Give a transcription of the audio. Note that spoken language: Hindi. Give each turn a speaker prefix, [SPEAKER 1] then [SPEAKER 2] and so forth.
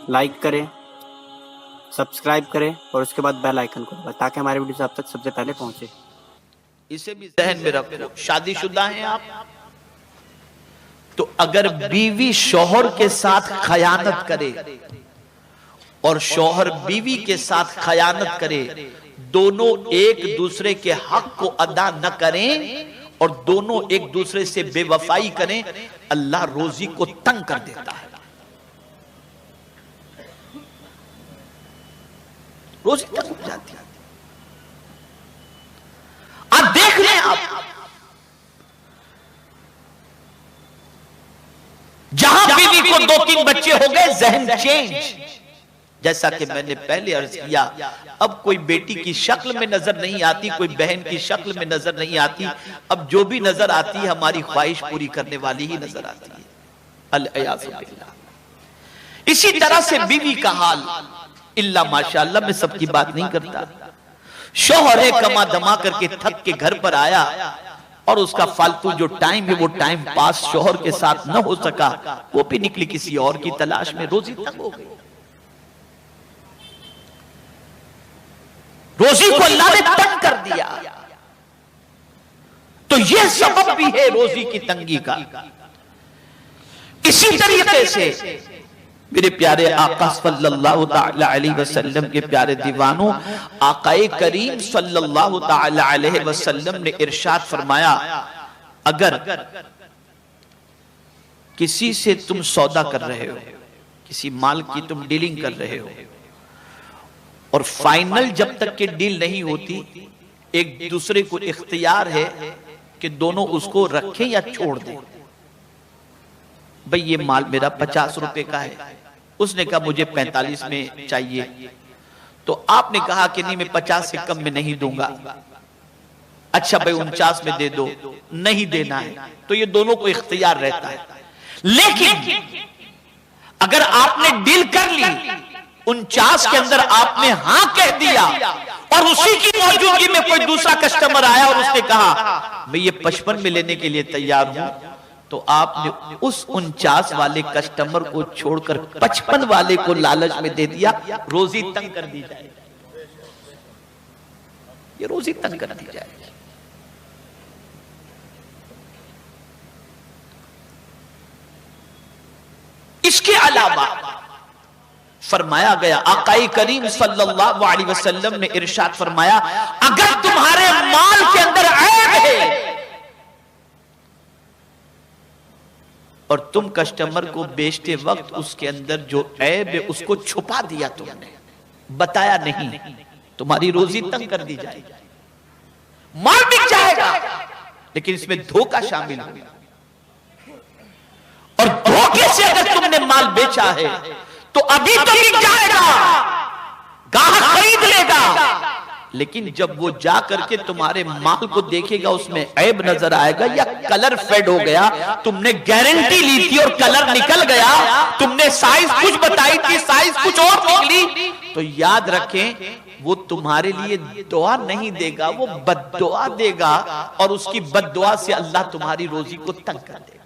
[SPEAKER 1] लाइक करें, सब्सक्राइब करें और उसके बाद बेल आइकन को दबाएं ताकि हमारे वीडियो आप तक सबसे पहले पहुंचे।
[SPEAKER 2] इसे भी जहन में रखो, शादीशुदा हैं आप तो अगर बीवी शौहर के साथ खयानत करे और शौहर बीवी के साथ खयानत करे, दोनों एक दूसरे के हक को अदा न करें और दोनों एक दूसरे से बेवफाई करें, अल्लाह रोजी को तंग कर देता है। रोजी तंग हो जाती है। आप देख लें, आप जहां बीवी को 2-3 बच्चे हो गए, जहन चेंज। जैसा कि मैंने पहले अर्ज किया, अब कोई बेटी की शक्ल में नजर नहीं आती, कोई बहन की शक्ल में नजर नहीं आती। अब जो भी नजर आती है हमारी ख्वाहिश पूरी करने वाली ही नजर आती है। अल-अयाज़ु बिल्लाह। इसी तरह से बीवी का हाल, इल्ला माशाअल्लाह, मैं सबकी बात नहीं करता। शौहर है, कमा दमा करके थक के घर पर आया और उसका फालतू जो टाइम है वो टाइम पास शौहर के साथ न हो सका, वो भी निकली किसी और की तलाश में, रोजी तंग हो गई। रोजी को अल्लाह ने तंग कर दिया। तो यह सबब भी है रोजी की तंगी का। इसी तरीके से मेरे प्यारे आका सल्लल्लाहु तआला अलैहि वसल्लम के प्यारे दीवानों, आकाए करीम सल्लल्लाहु तआला अलैहि वसल्लम ने इरशाद फरमाया, अगर किसी से तुम सौदा कर रहे हो, किसी माल की तुम डीलिंग कर रहे हो और फाइनल जब तक कि डील नहीं होती, एक दूसरे को इख्तियार है कि दोनों उसको रखें या छोड़ दें। भाई ये माल मेरा 50 रुपए का है, उसने कहा मुझे 45 में चाहिए, तो आपने कहा कि नहीं मैं 50 से कम में नहीं दूंगा। अच्छा भाई 49 में दे दो, नहीं देना है, तो ये दोनों को इख्तियार रहता है। लेकिन अगर आपने डील कर ली, 49 के अंदर आपने हां कह दिया और उसी की मौजूदगी में कोई दूसरा कस्टमर आया और उसने कहा मैं ये 55 में लेने के लिए तैयार हूं, तो आपने उस 49 वाले कस्टमर को छोड़कर 55 वाले को लालच में दे दिया। रोजी तंग कर दी जाएगी, ये रोजी तंग कर दी जाएगी। इसके अलावा फरमाया गया, आकाए करीम सल्लल्लाहु अलैहि वसल्लम ने इरशाद फरमाया, अगर तुम्हारे माल के अंदर ऐब है और तुम कस्टमर को बेचते वक्त उसके अंदर जो ऐब है उसको छुपा दिया, तुमने बताया नहीं, तुम्हारी रोजी तंग कर दी जाएगी। माल बिक जाएगा लेकिन इसमें धोखा शामिल होगा, और धोखे से अगर तुमने माल बेचा है तो अभी तो बिक जाएगा, ग्राहक खरीद लेगा, लेकिन जब वो जा करके तुम्हारे माल को देखेगा उसमें ऐब नजर आएगा या कलर फेड हो गया, तुमने गारंटी ली थी और कलर निकल गया, तुमने साइज कुछ बताई थी साइज कुछ और निकली, तो याद रखें वो तुम्हारे लिए दुआ नहीं देगा, वो बद्दुआ देगा और उसकी बद्दुआ से अल्लाह तुम्हारी रोजी को तंग कर देगा।